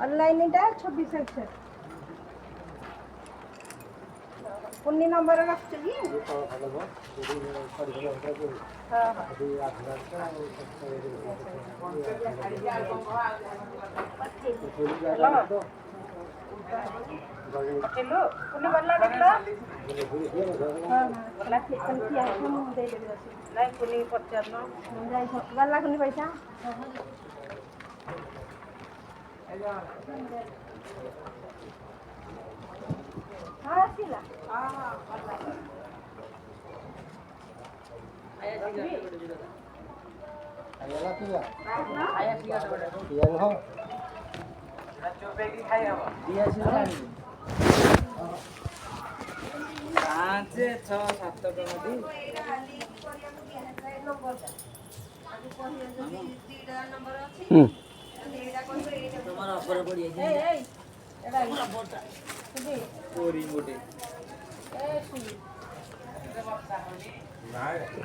online 26 Punni number रखुची पटेलो Punni बल्ला देखला नहीं पुन्नी पचारनो बल्ला कुनी पैसा हाँ सिला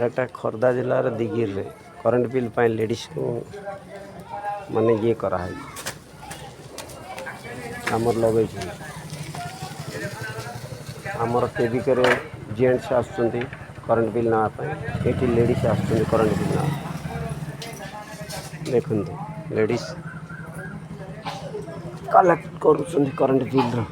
एटा खोर्धा जिलार दिगिर रे करंट बिल पाई लेडीज को माने ये करा है आमर लगे आमर केबी करे जेंट्स आसुंती करंट बिल ना पाई एटी लेडीज आसुंती करंट बिल ना देखंतु लेडीज कलेक्ट करूछंती करंट बिल रो